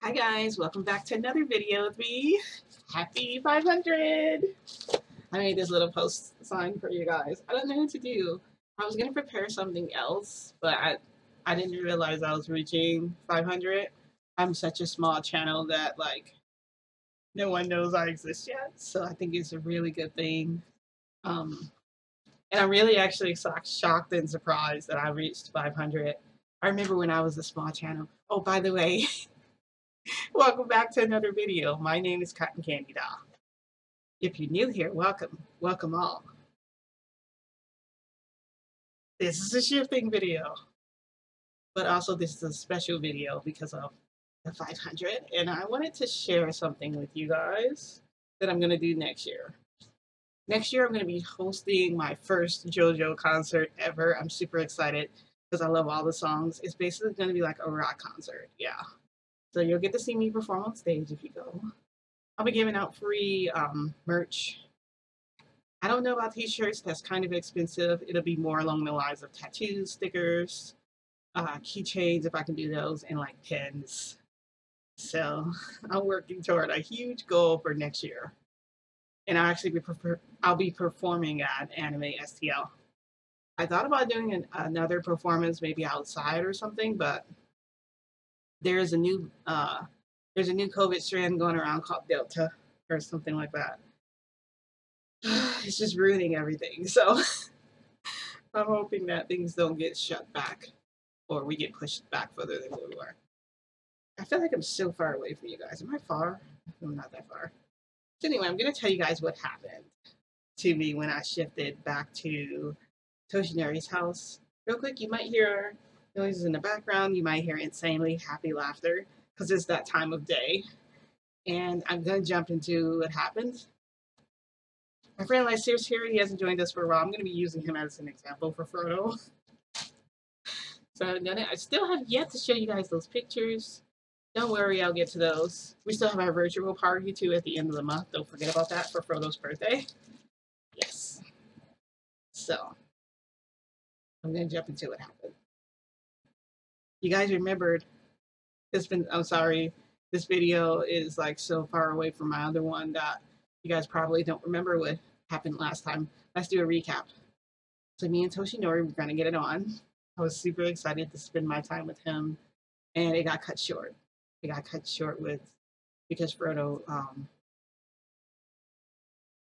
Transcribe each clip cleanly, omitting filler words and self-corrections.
Hi guys, welcome back to another video with me. Happy 500! I made this little post sign for you guys. I don't know what to do. I was gonna prepare something else, but I didn't realize I was reaching 500. I'm such a small channel that no one knows I exist yet, so I think it's a really good thing. Um, and I'm really actually shocked and surprised that I reached 500. I remember when I was a small channel. Oh, by the way, welcome back to another video. My name is Cotton Candy Doll. If you're new here, welcome. Welcome all. This is a shifting video, but also this is a special video because of the 500. And I wanted to share something with you guys that I'm going to do next year. Next year, I'm going to be hosting my first JoJo concert ever. I'm super excited because I love all the songs. It's basically going to be like a rock concert. Yeah. So you'll get to see me perform on stage if you go. I'll be giving out free merch. I don't know about t-shirts. That's kind of expensive. It'll be more along the lines of tattoos, stickers, keychains, if I can do those, and like pins. So I'm working toward a huge goal for next year. And I'll be performing at Anime STL. I thought about doing another performance, maybe outside or something, but there's a new there's a new COVID strand going around called Delta or something like that. It's just ruining everything. So I'm hoping that things don't get shut back or we get pushed back further than we were. I feel like I'm so far away from you guys. Am I far? I'm not that far. So anyway, I'm going to tell you guys what happened to me when I shifted back to Toshinori's house. Real quick, you might hear noises in the background. You might hear insanely happy laughter because it's that time of day. And I'm going to jump into what happened. My friend Lyser's here. He hasn't joined us for a while. I'm going to be using him as an example for Frodo. So I still have yet to show you guys those pictures. Don't worry, I'll get to those. We still have our virtual party too at the end of the month. Don't forget about that for Frodo's birthday. Yes. So I'm gonna jump into what happened. You guys remembered I'm sorry, this video is like so far away from my other one that you guys probably don't remember what happened last time. Let's do a recap. So me and Toshinori were gonna get it on. I was super excited to spend my time with him, and it got cut short. It got cut short because Frodo,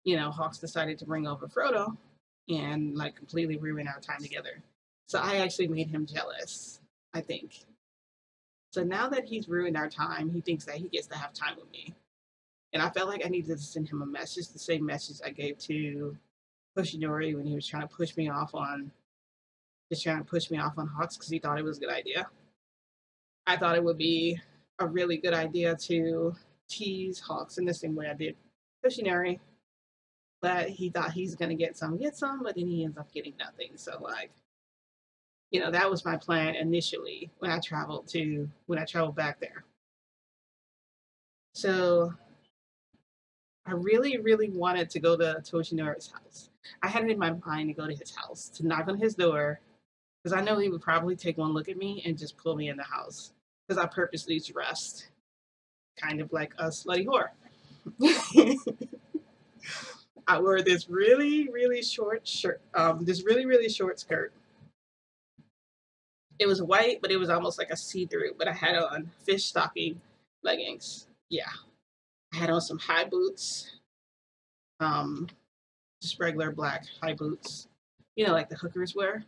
Hawks decided to bring over Frodo and like completely ruin our time together. So I actually made him jealous, I think. So now that he's ruined our time, he thinks that he gets to have time with me. And I felt like I needed to send him a message, the same message I gave to Pushinori when he was trying to push me off on Hawks because he thought it was a good idea. I thought it would be a really good idea to tease Hawks in the same way I did Pushinori. But he thought he's gonna get some, but then he ends up getting nothing. So that was my plan initially when I traveled back there. So I really, really wanted to go to Toshinori's house. I had it in my mind to go to his house, to knock on his door, because I know he would probably take one look at me and just pull me in the house. Because I purposely dressed kind of like a slutty whore. I wore this really, really short shirt, this really, really short skirt. It was white, but it was almost like a see-through. But I had on fish stocking leggings. Yeah, I had on some high boots, um, just regular black high boots, like the hookers wear.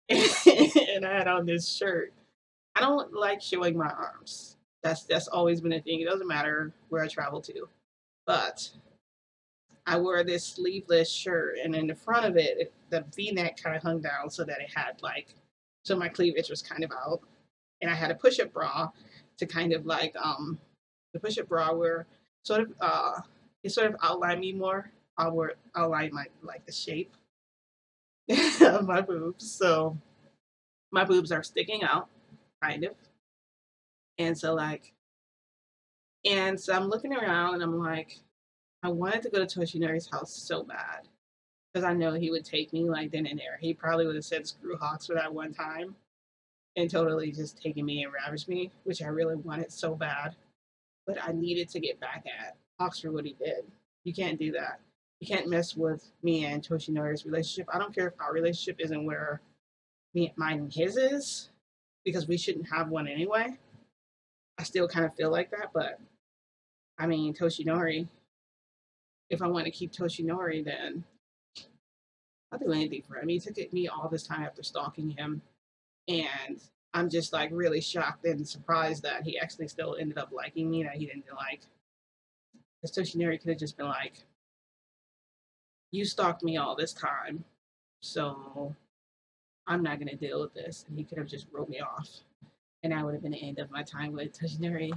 And I had on this shirt. I don't like showing my arms. That's always been a thing. It doesn't matter where I travel to, but I wore this sleeveless shirt, and in the front of it, the V-neck kind of hung down so that it had so my cleavage was kind of out, and I had a push-up bra to kind of the push-up bra where sort of it sort of outlined me more. Outline my the shape of my boobs, so my boobs are sticking out, kind of, and so I'm looking around and I'm like, I wanted to go to Toshinori's house so bad because I know he would take me then and there. He probably would have said screw Hawks for that one time and totally just taken me and ravished me, which I really wanted so bad. but I needed to get back at Hawks for what he did. You can't do that. You can't mess with me and Toshinori's relationship. I don't care if our relationship isn't where mine and his is, because we shouldn't have one anyway. I still kind of feel like that, but I mean, Toshinori, if I want to keep Toshinori, then I'll do anything for him. He took me all this time after stalking him, and I'm just like really shocked and surprised that he actually still ended up liking me, that he didn't like. Because Toshinori could have just been like, you stalked me all this time, so I'm not going to deal with this. And he could have just wrote me off. And that would have been the end of my time with Toshinori.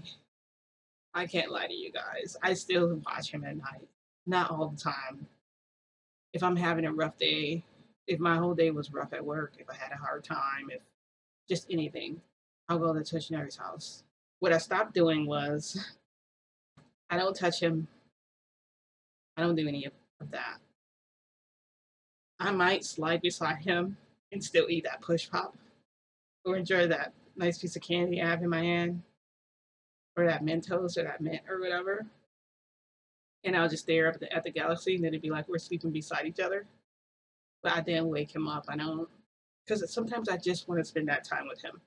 I can't lie to you guys. I still watch him at night. Not all the time. If I'm having a rough day, if my whole day was rough at work, if I had a hard time, if just anything, I'll go to Toshinori's house. What I stopped doing was I don't touch him. I don't do any of that. I might slide beside him and still eat that push pop or enjoy that nice piece of candy I have in my hand, or that Mentos or that mint or whatever. And I'll just stare up at the galaxy, and then it'd be like we're sleeping beside each other. But I didn't wake him up. I don't, because sometimes I just want to spend that time with him.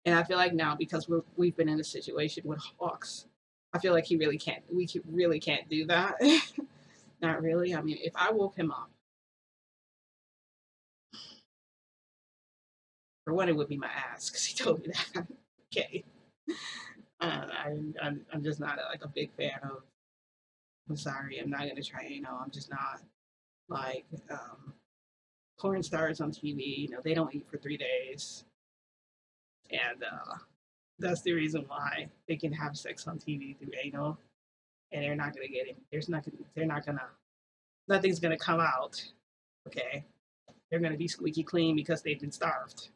And I feel like now, because we've been in a situation with Hawks, I feel like he really can't. Really can't do that. Not really. I mean, if I woke him up, for one, it would be my ass because he told me that. Okay. I'm just not like a big fan of. I'm sorry. I'm not gonna try. I'm just not like porn stars on TV. They don't eat for 3 days, and that's the reason why they can have sex on TV through anal, and they're not gonna get it. They're not gonna. Nothing's gonna come out. Okay. They're gonna be squeaky clean because they've been starved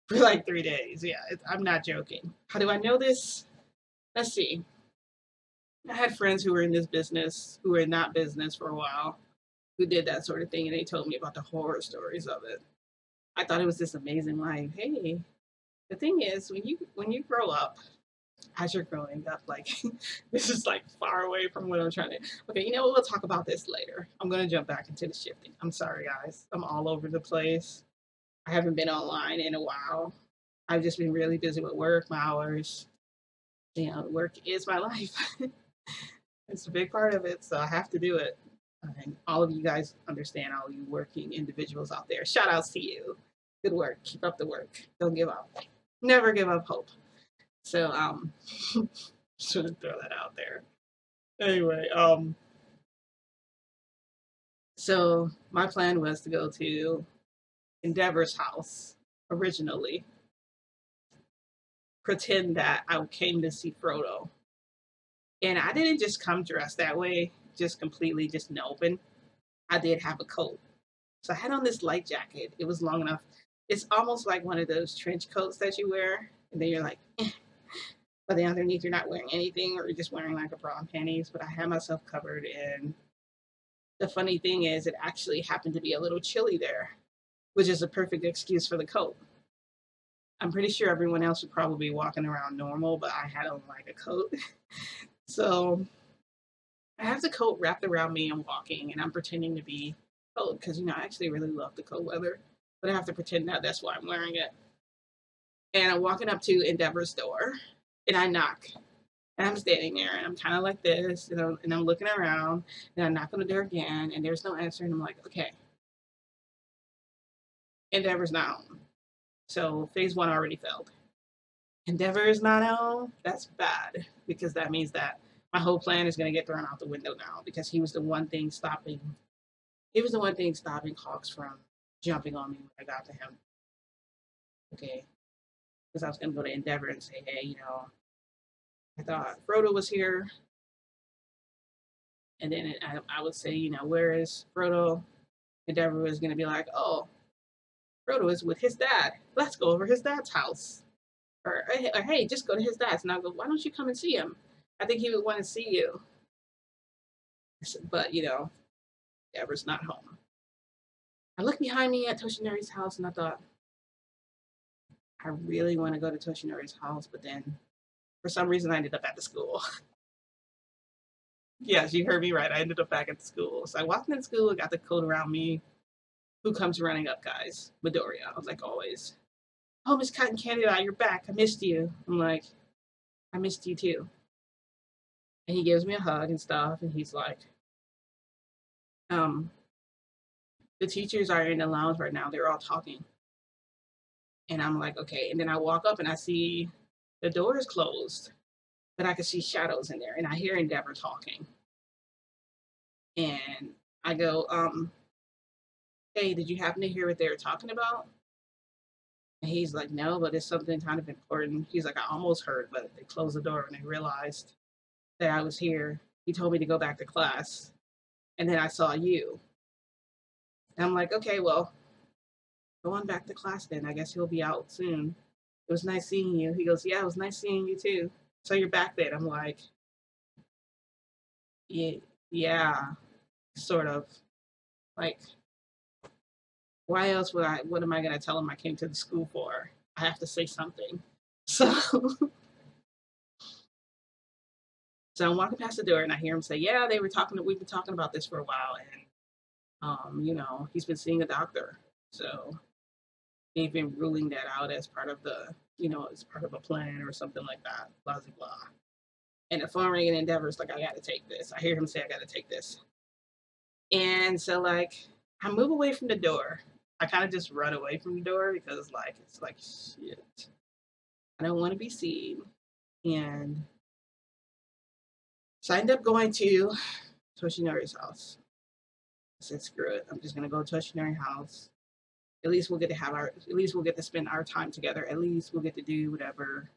for like 3 days. Yeah, I'm not joking. How do I know this? Let's see. I had friends who were in this business, who were in that business for a while, who did that sort of thing, and they told me about the horror stories of it. I thought it was this amazing life. Hey, the thing is, when you grow up, as you're growing up, like this is like far away from what I'm trying to. Okay, we'll talk about this later. I'm gonna jump back into the shifting. I'm sorry, guys. I'm all over the place. I haven't been online in a while. I've just been really busy with work, my hours. Work is my life. It's a big part of it, so I have to do it. And all of you guys understand, all you working individuals out there. Shout outs to you. Good work. Keep up the work. Don't give up. Never give up hope. So just want to throw that out there. Anyway, so my plan was to go to Endeavor's house originally, pretend that I came to see Frodo. And I didn't just come dressed that way, just completely just in the open. I did have a coat. So I had on this light jacket. It was long enough. It's almost like one of those trench coats that you wear, and then you're like, eh. But then underneath you're not wearing anything, or you're just wearing like a bra and panties. But I had myself covered, and the funny thing is, it actually happened to be a little chilly there, which is a perfect excuse for the coat. I'm pretty sure everyone else would probably be walking around normal, but I had on like a coat. So I have the coat wrapped around me and walking, and I'm pretending to be cold because I actually really love the cold weather, but I have to pretend that that's why I'm wearing it. And I'm walking up to Endeavor's door, and I knock, and I'm standing there, and I'm kind of like this, and I'm looking around, and I knock on the door again, and there's no answer, and I'm like, okay, Endeavor's not home. So phase one already failed. Endeavor is not home. That's bad because that means that my whole plan is going to get thrown out the window now because he was the one thing stopping. He was the one thing stopping Hawks from jumping on me when I got to him. Okay, because I was going to go to Endeavor and say, hey, I thought Frodo was here, and then I would say, where is Frodo? Endeavor was going to be like, oh, Frodo is with his dad. Let's go over his dad's house. Or hey, just go to his dad's. And I'll go, why don't you come and see him? I think he would want to see you. But, Endeavor's not home. I looked behind me at Toshinori's house, and I thought, I really want to go to Toshinori's house, but then For some reason, I ended up at the school. Yes, you heard me right. I ended up back at the school. So I walked into school and got the coat around me. Who comes running up, guys? Midoriya. I was like, always. Oh, Miss Cotton Candy, you're back. I missed you. I'm like, I missed you too. And he gives me a hug and stuff. And he's like, um, the teachers are in the lounge right now. They're all talking. And I'm like, okay. And then I walk up and I see the door is closed, but I can see shadows in there. And I hear Endeavor talking. And I go, hey, did you happen to hear what they were talking about? And he's like, no, but it's something kind of important. He's like, I almost heard, but they closed the door and they realized that I was here. He told me to go back to class. And then I saw you. And I'm like, okay, well, go on back to class then. I guess he'll be out soon. It was nice seeing you. He goes, yeah, it was nice seeing you too. So you're back then. I'm like, yeah, yeah, sort of. Like, why else would what am I going to tell him I came to the school for? I have to say something. So, so I'm walking past the door and I hear him say, yeah, we've been talking about this for a while. And, he's been seeing a doctor. So they've been ruling that out as part of as part of a plan or something like that, blah, blah, blah. And the phone ring and Endeavor's like, I got to take this. I hear him say, I got to take this. And so, like, I move away from the door. I kind of just run away from the door because, like, it's like, shit. I don't want to be seen. And so I end up going to Toshinori's house. I said, screw it. I'm just going to go to Toshinori's house. At least we'll get to spend our time together. At least we'll get to do whatever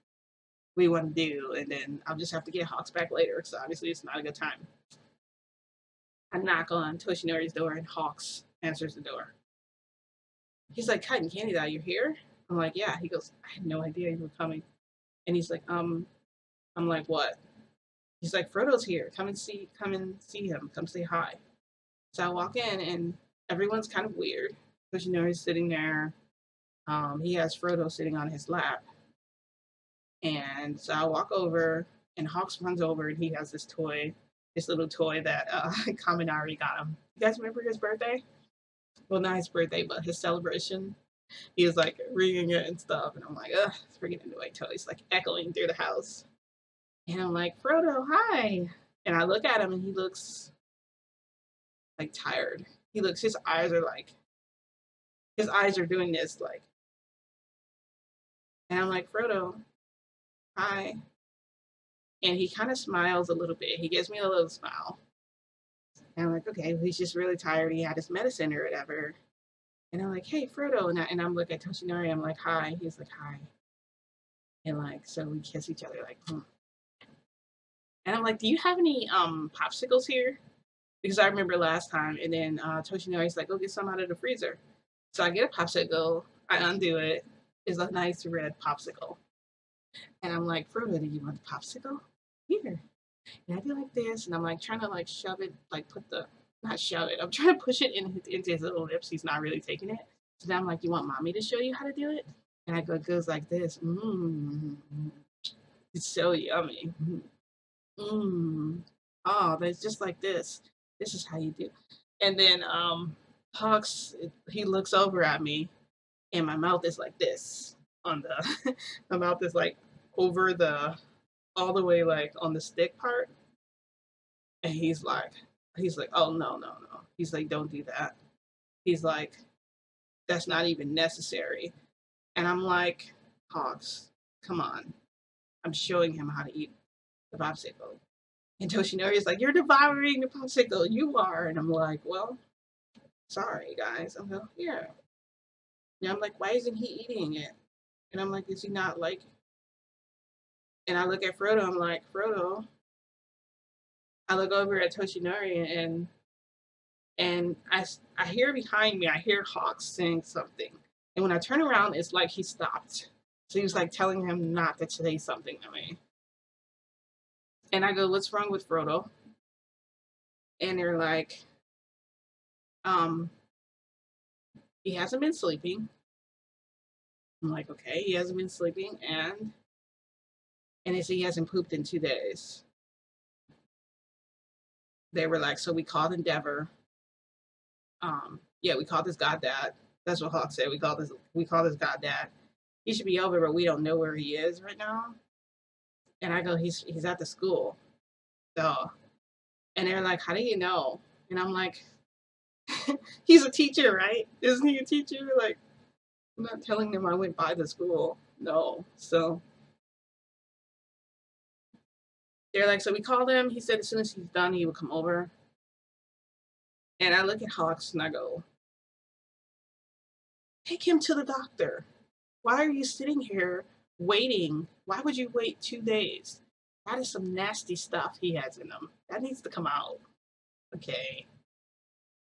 we want to do. And then I'll just have to get Hawks back later. So obviously it's not a good time. I knock on Toshinori's door and Hawks answers the door. He's like, Cotton Candy, you're here? I'm like, yeah. He goes, I had no idea you were coming. And he's like, I'm like, what? He's like, Frodo's here. Come and see him. Come say hi. So I walk in and everyone's kind of weird. Toshinori's sitting there. He has Frodo sitting on his lap. And so I walk over and Hawks runs over and he has this little toy that Kaminari got him. You guys remember his birthday? Well, not his birthday, but his celebration. He was like ringing it and stuff. And I'm like, ugh, it's freaking annoying toys, like echoing through the house. And I'm like, Frodo, hi. And I look at him and he looks like tired. His eyes are doing this, like, and I'm like, Frodo, hi. And he kind of smiles a little bit. He gives me a little smile. And I'm like, okay, well, he's just really tired. He had his medicine or whatever. And I'm like, hey, Frodo. And I'm looking at Toshinori. I'm like, hi. He's like, hi. And like, so we kiss each other, like, hmm. And I'm like, do you have any popsicles here? Because I remember last time. And then Toshinori's like, go get some out of the freezer. So I get a popsicle. I undo it. It's a nice red popsicle. And I'm like, Frodo, do you want the popsicle? Here. And I do like this. And I'm like trying to like shove it, like not shove it. I'm trying to push it into his little lips. He's not really taking it. So then I'm like, you want mommy to show you how to do it? And it goes like this. It's so yummy. Oh, that's just like this. This is how you do. And then Hawks, he looks over at me and my mouth is like this on the my mouth is like over all the way like on the stick part. And he's like, oh no, no, no. He's like, don't do that. He's like, that's not even necessary. And I'm like, Hawks, come on. I'm showing him how to eat the popsicle. And Toshinori is like, you're devouring the popsicle. You are. And I'm like, well, sorry, guys. I'm like, yeah. And I'm like, why isn't he eating it? And I'm like, is he not like? And I look at Frodo. I'm like, Frodo. I look over at Toshinori and I hear behind me, I hear Hawks saying something. And when I turn around, it's like he stopped. So he was like telling him not to say something to me. And I go, what's wrong with Frodo? And they're like, he hasn't been sleeping. I'm like, okay, he hasn't been sleeping. And And they said he hasn't pooped in 2 days. They were like, so we called Endeavor. Yeah, we called this god dad. That's what Hawk said. We called this god dad. He should be over, but we don't know where he is right now. And I go, he's at the school. So, and they're like, how do you know? And I'm like, he's a teacher, right? Isn't he a teacher? Like, I'm not telling them I went by the school. No. So they're like, so we called him. He said as soon as he's done, he would come over. And I look at Hawks and I go, take him to the doctor. Why are you sitting here waiting? Why would you wait 2 days? That is some nasty stuff he has in him. That needs to come out. Okay.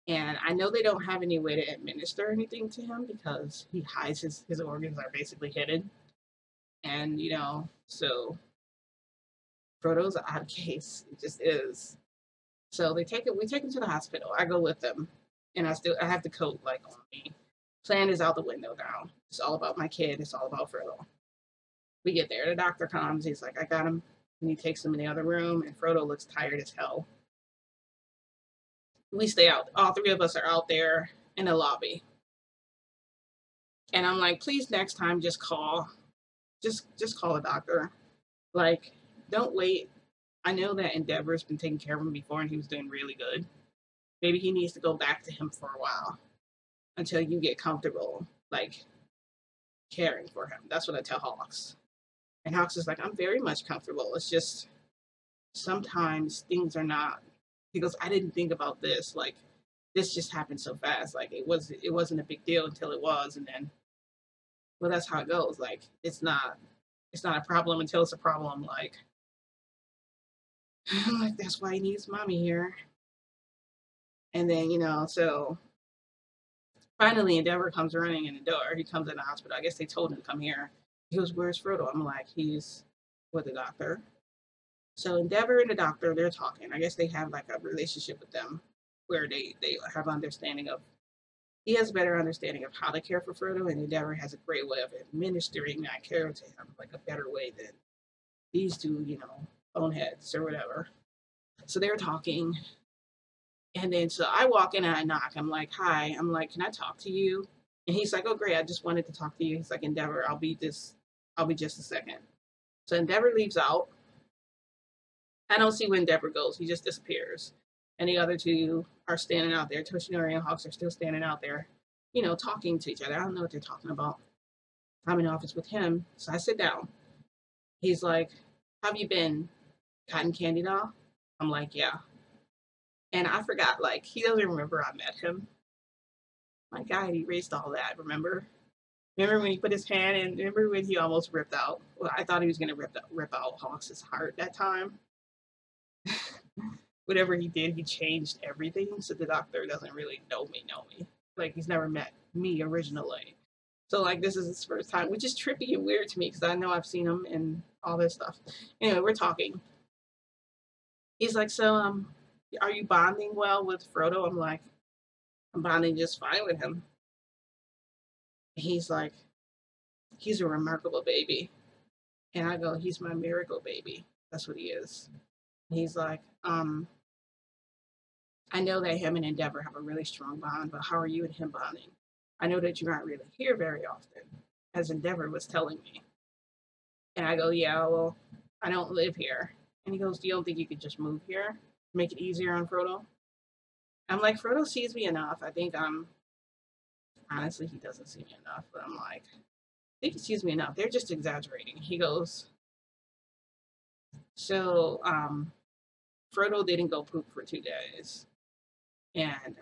And I know they don't have any way to administer anything to him because he hides his organs are basically hidden. And, so Frodo's an odd case. It just is. So we take him to the hospital. I go with them. And I have the coat like on me. Plan is out the window now. It's all about my kid. It's all about Frodo. We get there. The doctor comes. He's like, I got him. And he takes him in the other room. And Frodo looks tired as hell. We stay out. All three of us are out there in the lobby. And I'm like, please next time just call. Just call a doctor. Like, don't wait. I know that Endeavor's been taking care of him before and he was doing really good. Maybe he needs to go back to him for a while until you get comfortable, like, caring for him. That's what I tell Hawks. And Hawks is like, I'm very much comfortable. It's just sometimes things are not. He goes, I didn't think about this. Like, this just happened so fast. Like, it wasn't a big deal until it was, and then, well, that's how it goes. Like, it's not a problem until it's a problem. Like, like that's why he needs mommy here. And then, so finally Endeavor comes running in the door. He comes in the hospital. I guess they told him to come here. He goes, where's Frodo? I'm like, he's with the doctor. So Endeavor and the doctor, they're talking. I guess they have like a relationship with them where they have understanding of, he has a better understanding of how to care for Frodo, and Endeavor has a great way of administering that care to him, like a better way than these two, boneheads or whatever. So they're talking. And then so I walk in and I knock. I'm like, hi. I'm like, can I talk to you? And he's like, oh great, I just wanted to talk to you. He's like, Endeavor, I'll be just a second. So Endeavor leaves out. I don't see where Endeavor goes. He just disappears. And the other two are standing out there. Toshinori and Hawks are still standing out there, talking to each other. I don't know what they're talking about. I'm in the office with him. So I sit down. He's like, how have you been, Cotton Candy Doll? I'm like, yeah. And I forgot, like, he doesn't remember I met him. My God, he erased all that, remember? Remember when he put his hand in? Remember when he almost ripped out? Well, I thought he was going to rip out Hawks' heart that time. Whatever he did, he changed everything. So the doctor doesn't really know me. Like, he's never met me originally. So, like, this is his first time, which is trippy and weird to me because I know I've seen him and all this stuff. Anyway, we're talking. He's like, so, are you bonding well with Frodo? I'm like, I'm bonding just fine with him. He's like, he's a remarkable baby. And I go, he's my miracle baby. That's what he is. He's like, I know that him and Endeavor have a really strong bond, but how are you and him bonding? I know that you're not really here very often, as Endeavor was telling me. And I go, yeah, well, I don't live here. And he goes, do you don't think you could just move here? Make it easier on Frodo? I'm like, Frodo sees me enough. I think honestly, he doesn't see me enough, but I'm like, I think he sees me enough. They're just exaggerating. He goes, so Frodo didn't go poop for 2 days. And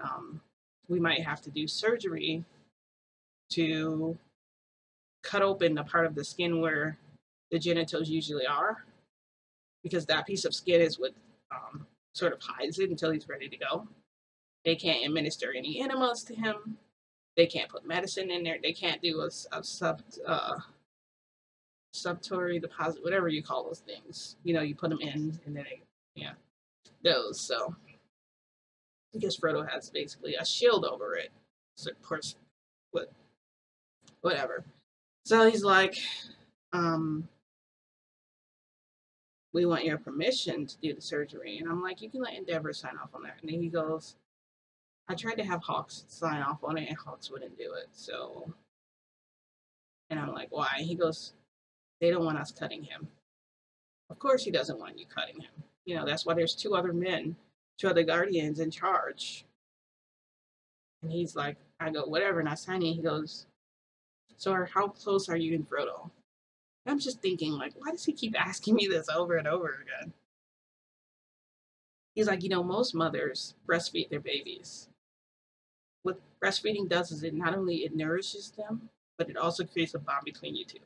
we might have to do surgery to cut open the part of the skin where the genitals usually are, because that piece of skin is what sort of hides it until he's ready to go. They can't administer any enemas to him. They can't put medicine in there. They can't do a subtory deposit, whatever you call those things. You put them in and then those. So because Frodo has basically a shield over it. So of course, whatever. So he's like, we want your permission to do the surgery. And I'm like, you can let Endeavor sign off on that. And then he goes, I tried to have Hawks sign off on it and Hawks wouldn't do it. So, and I'm like, why? He goes, they don't want us cutting him. Of course he doesn't want you cutting him. You know, that's why there's two other men, two other guardians in charge. And he's like, I go, whatever. And I sign it. He goes, so how close are you and Frodo? And I'm just thinking, like, why does he keep asking me this over and over again? He's like, you know, most mothers breastfeed their babies. What breastfeeding does is it not only it nourishes them, but it also creates a bond between you two.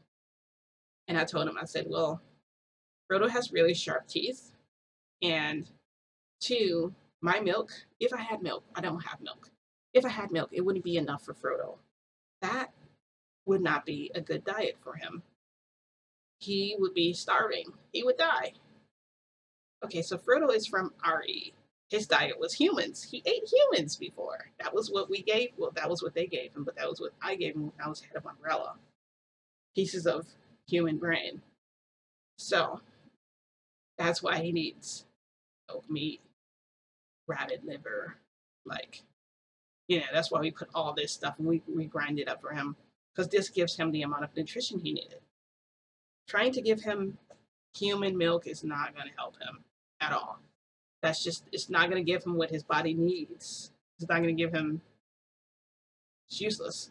And I told him, I said, well, Frodo has really sharp teeth. And two, my milk, if I had milk, I don't have milk. If I had milk, it wouldn't be enough for Frodo. That would not be a good diet for him. He would be starving. He would die. Okay, so Frodo is from RE. His diet was humans. He ate humans before. That was what we gave. Well, that was what they gave him, but that was what I gave him when I was head of Umbrella. Pieces of human brain. So that's why he needs elk meat, rabbit liver, like, that's why we put all this stuff and we grind it up for him because this gives him the amount of nutrition he needed. Trying to give him human milk is not going to help him at all. It's not going to give him what his body needs. It's not going to give him, it's useless.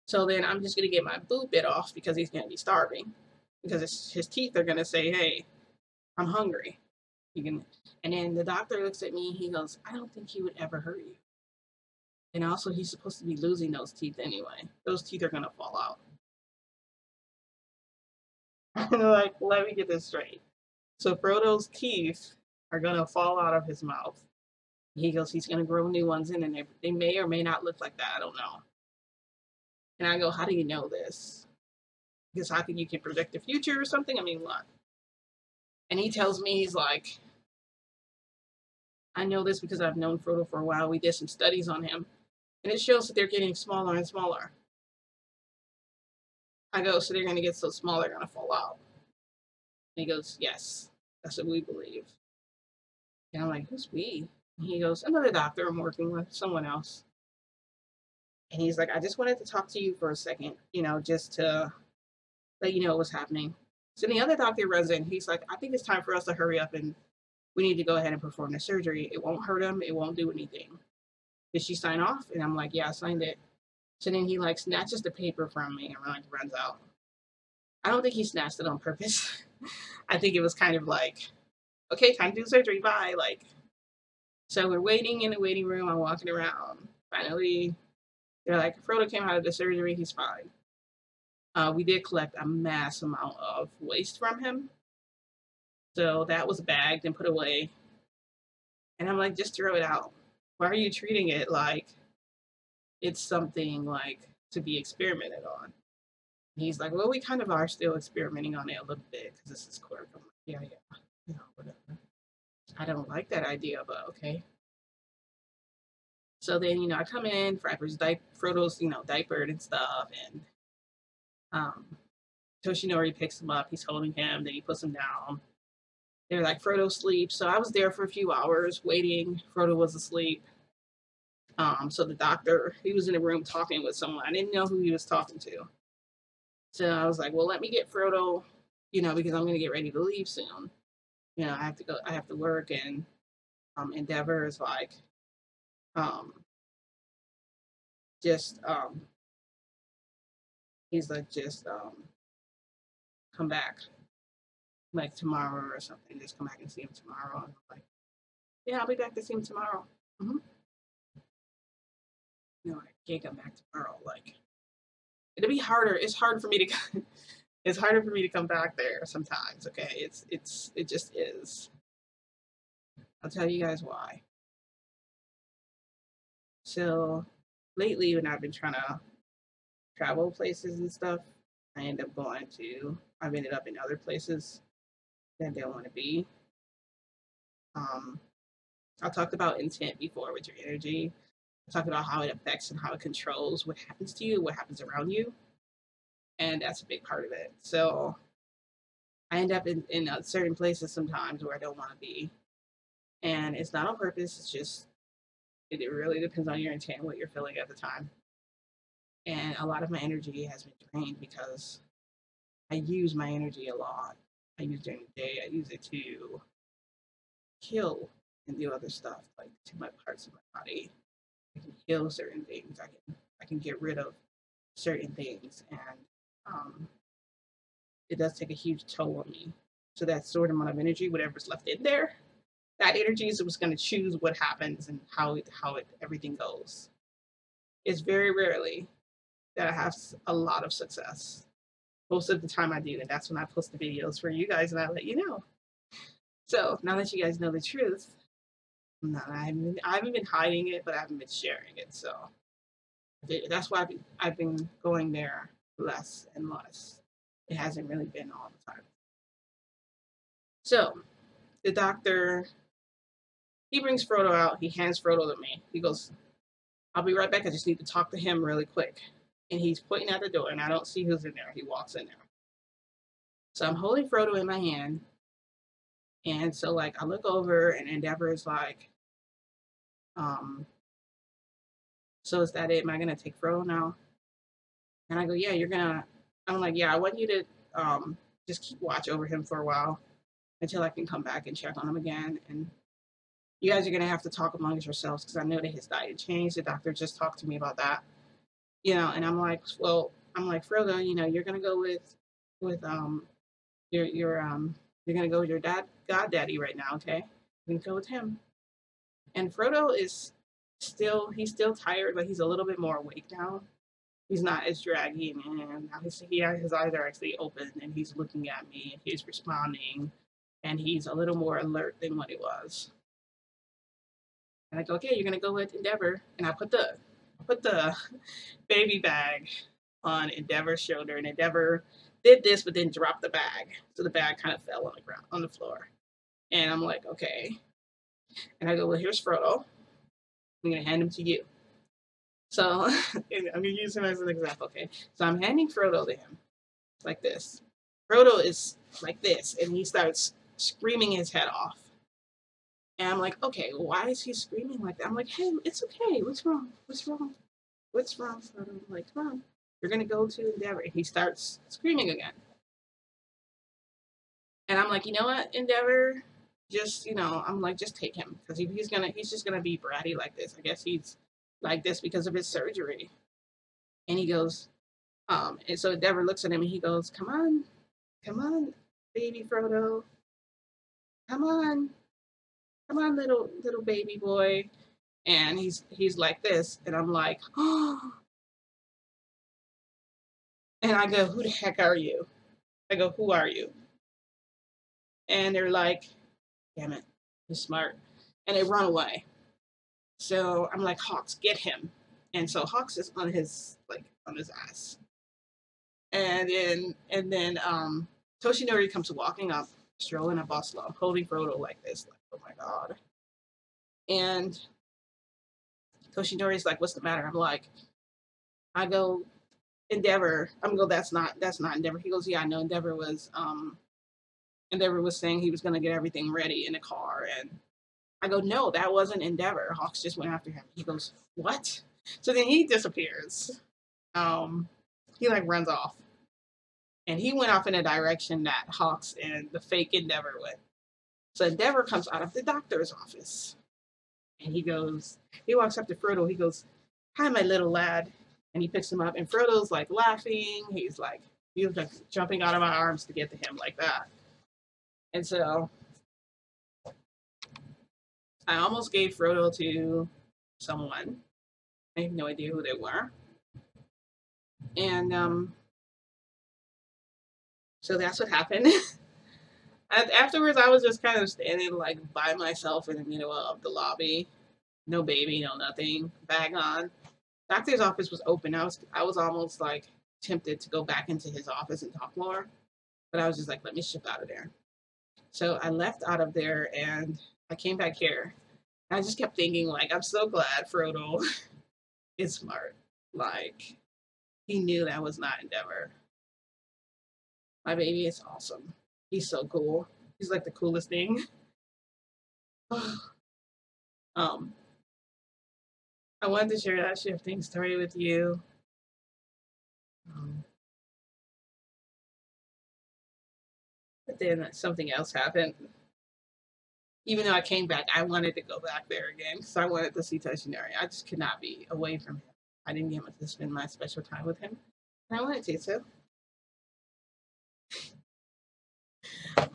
So then I'm just going to get my boob bit off because he's going to be starving. Because his teeth are going to say, hey, I'm hungry. And then the doctor looks at me, he goes, I don't think he would ever hurt you. And also, he's supposed to be losing those teeth anyway. Those teeth are going to fall out. Like, let me get this straight. So Frodo's teeth are going to fall out of his mouth. He goes, he's going to grow new ones in, and they may or may not look like that. I don't know. And I go, how do you know this? Because how can you can predict the future or something? I mean, what? And he tells me, he's like, I know this because I've known Frodo for a while. We did some studies on him, and it shows that they're getting smaller and smaller. I go, so they're going to get so small they're going to fall out. And he goes, yes, that's what we believe. And I'm like, who's we? And he goes, another doctor I'm working with, someone else. And he's like, I just wanted to talk to you for a second, just to let you know what's happening. So the other doctor runs in. He's like, I think it's time for us to hurry up and we need to go ahead and perform the surgery. It won't hurt him. It won't do anything. Did she sign off? And I'm like, yeah, I signed it. So then he like snatches the paper from me and like runs out. I don't think he snatched it on purpose. I think it was kind of like, okay, time to do surgery. Bye. Like, so we're waiting in the waiting room. I'm walking around. Finally, they're like, Frodo came out of the surgery. He's fine. We did collect a mass amount of waste from him. So that was bagged and put away. And I'm like, just throw it out. Why are you treating it like it's something like to be experimented on? And he's like, well, we kind of are still experimenting on it a little bit because this is quirk. I'm like, yeah, whatever. I don't like that idea, but okay. So then, I come in, Frodo's diapered and stuff, and Toshinori picks him up. He's holding him, then he puts him down. They're like, Frodo sleeps. So I was there for a few hours waiting. Frodo was asleep. So the doctor, he was in a room talking with someone. I didn't know who he was talking to. So I was like, well, let me get Frodo, because I'm going to get ready to leave soon. I have to go, I have to work. And Endeavor is like, he's like, just come back like tomorrow or something. Just come back and see him tomorrow. And I'm like, yeah, I'll be back to see him tomorrow. Mm-hmm. I can't come back tomorrow. Like, it'll be harder. It's hard for me to. It's harder for me to come back there sometimes. Okay, it just is. I'll tell you guys why. So lately, when I've been trying to travel places and stuff, I've ended up in other places that I don't want to be. I talked about intent before with your energy. I talked about how it affects and how it controls what happens to you, what happens around you. And that's a big part of it. So I end up in certain places sometimes where I don't want to be. And it's not on purpose, it's just, it really depends on your intent, what you're feeling at the time. And a lot of my energy has been drained because I use my energy a lot. I use it during the day, I use it to heal and do other stuff, like to my parts of my body. I can heal certain things. I can get rid of certain things, and um, it does take a huge toll on me. So that sort of amount of energy, whatever's left in there, that energy is what's going to choose what happens and how it everything goes. It's very rarely that I have a lot of success. Most of the time I do, and that's when I post the videos for you guys and I let you know. So now that you guys know the truth, no, I haven't been hiding it, but I haven't been sharing it. So that's why I've been going there less and less. It hasn't really been all the time. So the doctor, he brings Frodo out. He hands Frodo to me. He goes, "I'll be right back. I just need to talk to him really quick." And he's pointing at the door, and I don't see who's in there. He walks in there. So I'm holding Frodo in my hand, and so like I look over, and Endeavor is like, um, "So is that it? Am I gonna take Frodo now?" And I go, "Yeah, you're gonna." I'm like, "Yeah, I want you to just keep watch over him for a while until I can come back and check on him again. And you guys are gonna have to talk amongst yourselves because I know that his diet changed. The doctor just talked to me about that, And I'm like, well, I'm like, Frodo, you're gonna go with you're gonna go with your goddaddy right now, okay? You can go with him." And Frodo is he's still tired, but he's a little bit more awake now. He's not as draggy, and now his eyes are actually open, and he's looking at me, and he's responding, and he's a little more alert than what he was. And I go, "Okay, you're gonna go with Endeavor," and I put the baby bag on Endeavor's shoulder, and Endeavor did this, but then dropped the bag, so the bag kind of fell on the ground, on the floor. And I'm like, "Okay," and I go, "Well, here's Frodo. I'm gonna hand him to you." So I'm gonna use him as an example, okay? So I'm handing Frodo to him like this. Frodo is like this, and he starts screaming his head off. And I'm like, "Okay, why is he screaming like that?" I'm like, "Hey, it's okay. What's wrong? What's wrong? What's wrong, Frodo?" I'm like, "Come on. You're going to go to Endeavor." And he starts screaming again. And I'm like, "You know what, Endeavor? Just, I'm like, just take him. Because he's just going to be bratty like this. I guess he's like this because of his surgery." And he goes, and so Endeavor looks at him and he goes, come on, baby Frodo. Come on. Come on, little baby boy." And he's like this, and I'm like, "Oh," and I go, "Who the heck are you?" I go, "Who are you?" And they're like, "Damn it, he's smart," and they run away. So I'm like, "Hawks, get him!" And so Hawks is on his ass, and then Toshinori comes walking up, strolling up Oslo, holding Frodo like this, like, "Oh my god!" And Toshinori's like, "What's the matter?" I go, "Endeavor." I'm gonna go, that's not Endeavor." He goes, "Yeah, I know Endeavor was saying he was gonna get everything ready in the car." And I go, "No, that wasn't Endeavor. Hawks just went after him." He goes, "What?" So then he disappears. Um he like runs off. And he went off in a direction that Hawks and the fake Endeavor went. So Endeavor comes out of the doctor's office. And he walks up to Frodo. He goes, "Hi, my little lad." And he picks him up. And Frodo's like laughing. He was like jumping out of my arms to get to him like that. And so I almost gave Frodo to someone. I have no idea who they were. And so that's what happened. Afterwards, I was just kind of standing like by myself in the middle of the lobby. No baby, no nothing. Bag on. Doctor's office was open. I was almost like tempted to go back into his office and talk more, but I was just like, let me ship out of there. So I left out of there and I came back here. I just kept thinking, like, I'm so glad Frodo is smart. Like, he knew that was not Endeavor. My baby is awesome. He's so cool. He's like the coolest thing. um, I wanted to share that shifting story with you. Um, but then something else happened. Even though I came back, I wanted to go back there again because I wanted to see Toshinori. I just could not be away from him. I didn't get to spend my special time with him. And I wanted to, so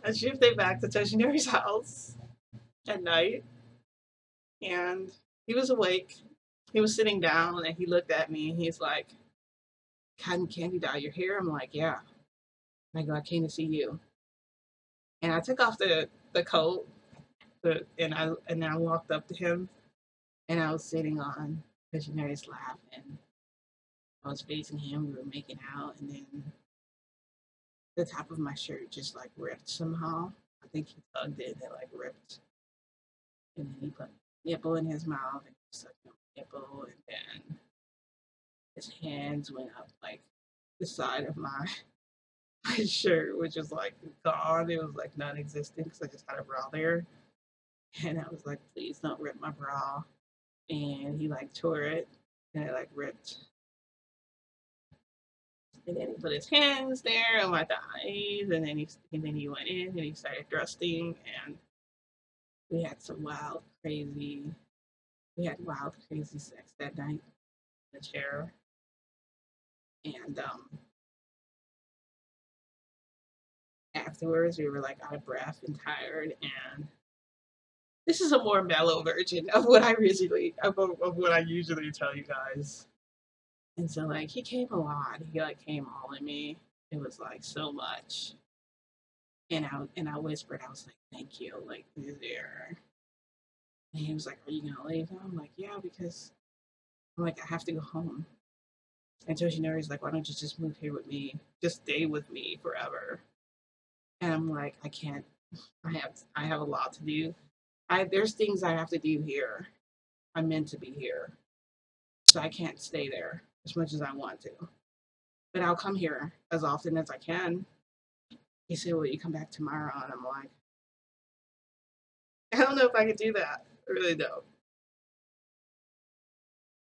I shifted back to Toshinori's house at night, and he was awake. He was sitting down, and he looked at me, and he's like, "Cotton Candy Doll, you're here?" I'm like, "Yeah." And I go, "I came to see you." And I took off the coat, and I walked up to him, and I was sitting on Visionary's lap, and I was facing him. We were making out, and then the top of my shirt just like ripped somehow. I think he tugged it, and it like ripped, and then he put a nipple in his mouth, and he sucked on the nipple, and then his hands went up like the side of my my shirt, which was like gone. It was like non-existent because I just had a bra there. And I was like, please don't rip my bra. And he like tore it and it like ripped. And then he put his hands there on my thighs, and then he went in and he started thrusting, and we had some wild crazy sex that night in the chair. And afterwards we were like out of breath and tired, and this is a more mellow version of what of what I usually tell you guys. And so like he came a lot. He like came all in me. It was like so much. And I whispered, I was like, "Thank you." Like he's there. And he was like, "Are you gonna leave?" And I'm like, "Yeah," because I'm like, I have to go home. And Toshinori's like, "Why don't you just move here with me? Just stay with me forever." And I'm like, I can't. I have a lot to do. There's things I have to do here. I'm meant to be here. So I can't stay there as much as I want to. But I'll come here as often as I can. He said, "Will you come back tomorrow?" And I'm like, I don't know if I could do that. I really don't.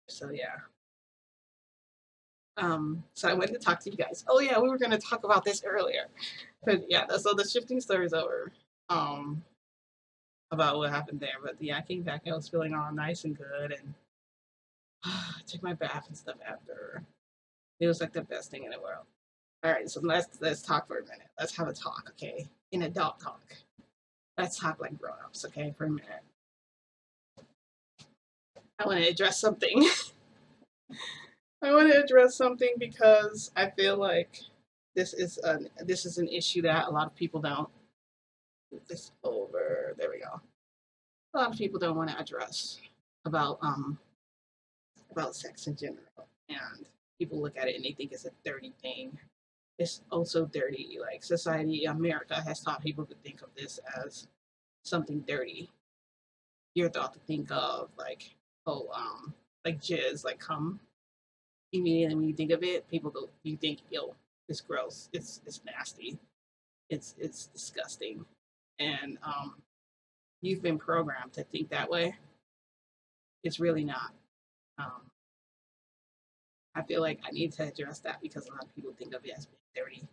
So yeah. So I went to talk to you guys. Oh yeah, we were gonna talk about this earlier. But yeah, so the shifting story is over. Um about what happened there. But yeah, I came back, I was feeling all nice and good, and I took my bath and stuff after. It was like the best thing in the world. All right, so let's talk for a minute. Let's have a talk, okay? In adult talk. Let's talk like grown-ups, okay, for a minute. I want to address something. I want to address something because I feel like this is an issue that a lot of people don't. Move this over. There we go. A lot of people don't want to address about um about sex in general, and people look at it and they think it's a dirty thing. It's also dirty. Like society, America has taught people to think of this as something dirty. You're thought to think of like, oh, like jizz, like cum. Immediately when you think of it, people go, you think, yo, it's gross, it's nasty, it's disgusting, and you've been programmed to think that way. It's really not. Um, I feel like I need to address that because a lot of people think of it as being dirty,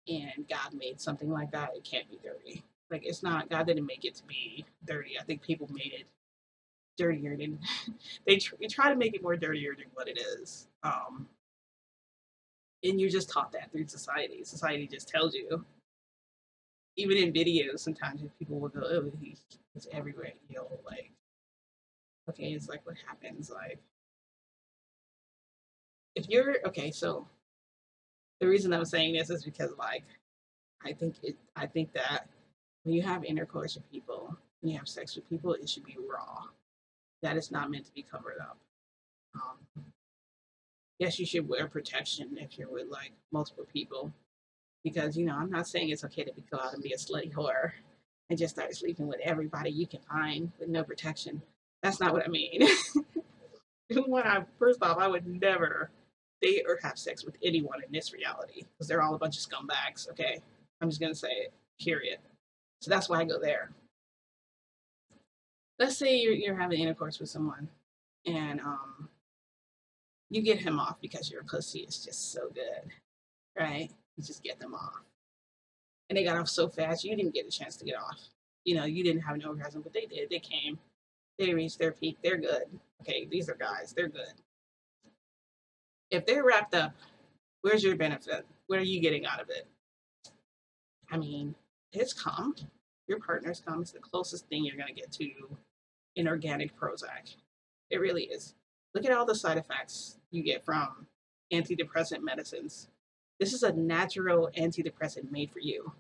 and God made something like that. It can't be dirty. Like it's not. God didn't make it to be dirty. I think people made it dirtier than they try to make it more dirtier than what it is. And you're just taught that through society. Society just tells you. Even in videos, sometimes people will go, "Oh, he's everywhere." You know, like okay, it's like what happens. Like if you're okay, so the reason I'm saying this is because like I think that when you have intercourse with people, when you have sex with people, it should be raw. That is not meant to be covered up. Um, yes, you should wear protection if you're with like multiple people, because I'm not saying it's okay to go out and be a slutty whore and just start sleeping with everybody you can find with no protection. That's not what I mean. When I first off, I would never date or have sex with anyone in this reality because they're all a bunch of scumbags. Okay, I'm just gonna say it. period. So that's why I go there. Let's say you're having intercourse with someone and you get him off because your pussy is just so good, right? You just get them off. And they got off so fast, you didn't get a chance to get off. You didn't have an orgasm, but they did. They came, they reached their peak, they're good. Okay, these are guys, they're good. If they're wrapped up, where's your benefit? What are you getting out of it? I mean, his cum, your partner's cum is the closest thing you're going to get to an organic Prozac. It really is. Look at all the side effects you get from antidepressant medicines. This is a natural antidepressant made for you.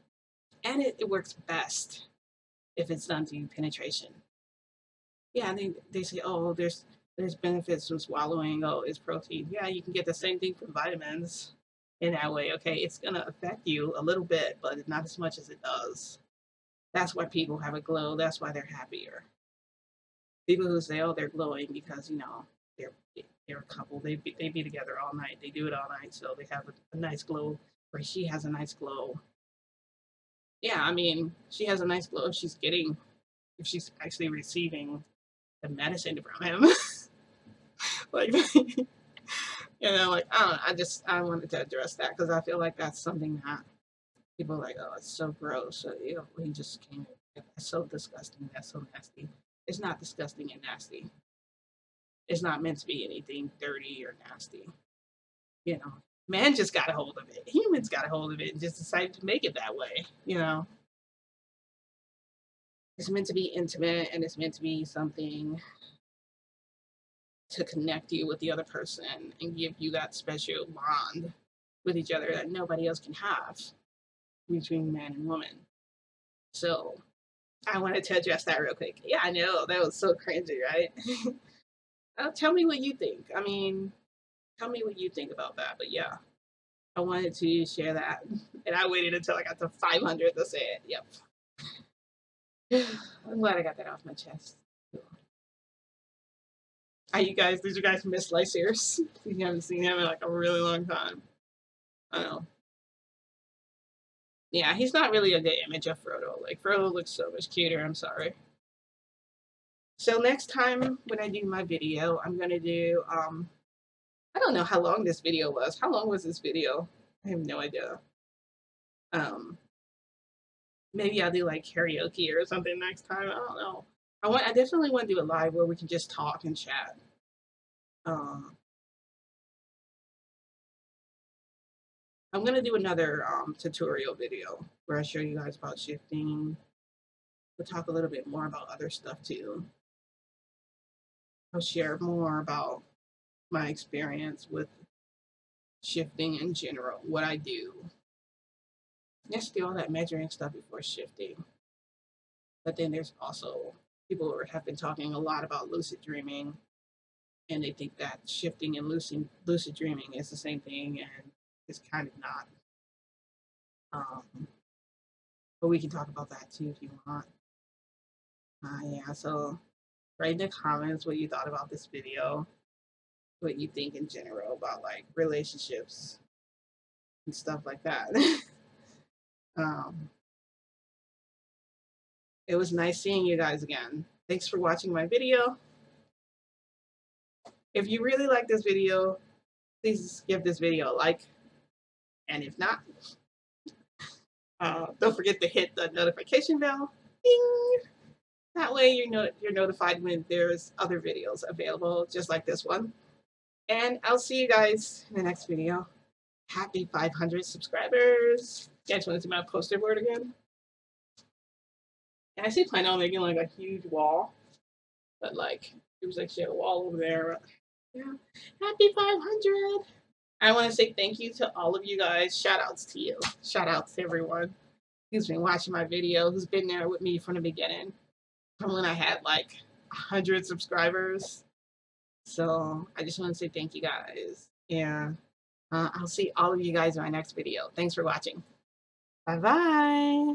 And it works best if it's done through penetration. Yeah, and they say, oh, there's benefits from swallowing. Oh, it's protein. Yeah, you can get the same thing from vitamins in that way. Okay, it's going to affect you a little bit, but not as much as it does. That's why people have a glow. That's why they're happier. People who say, oh, they're glowing because, they're a couple. They be together all night. They do it all night, so they have a nice glow, or she has a nice glow. Yeah, I mean, she has a nice glow if she's actually receiving the medicine from him. Like, like, I don't know, I wanted to address that because I feel like that's something that people are like, oh, it's so gross. So, he just came. That's so disgusting. That's so nasty. It's not disgusting and nasty. It's not meant to be anything dirty or nasty. Man just got a hold of it. Humans got a hold of it and just decided to make it that way. It's meant to be intimate and it's meant to be something to connect you with the other person and give you that special bond with each other that nobody else can have between man and woman. So I wanted to address that real quick. Yeah, I know that was so cringy, right? Tell me what you think. I mean, tell me what you think about that. But yeah, I wanted to share that, and I waited until I got to 500 to say it. Yep. I'm glad I got that off my chest. Did you guys miss Lysaeus? You haven't seen him in like a really long time. I know. Yeah, he's not really a good image of Frodo. Like, Frodo looks so much cuter, I'm sorry. So next time when I do my video, I'm going to do, I don't know how long this video was. How long was this video? I have no idea. Maybe I'll do like karaoke or something next time. I don't know. I definitely want to do a live where we can just talk and chat. I'm gonna do another tutorial video where I show you guys about shifting. We'll talk a little bit more about other stuff too. I'll share more about my experience with shifting in general, what I do. Let's do all that measuring stuff before shifting. But then there's also people who have been talking a lot about lucid dreaming, and they think that shifting and lucid dreaming is the same thing, and it's kind of not. But we can talk about that too if you want. Yeah, so write in the comments what you thought about this video, what you think in general about like relationships and stuff like that. It was nice seeing you guys again. Thanks for watching my video. If you really like this video, please give this video a like. And if not, don't forget to hit the notification bell. Ding! That way you're notified when there's other videos available, just like this one. And I'll see you guys in the next video. Happy 500 subscribers. You guys want to see my poster board again? And I actually plan on making like a huge wall. But like, it was actually a wall over there. Yeah. Happy 500. I want to say thank you to all of you guys. Shout outs to you. Shout outs to everyone who's been watching my video, who's been there with me from the beginning, from when I had like 100 subscribers. So I just want to say thank you guys. And I'll see all of you guys in my next video. Thanks for watching. Bye-bye.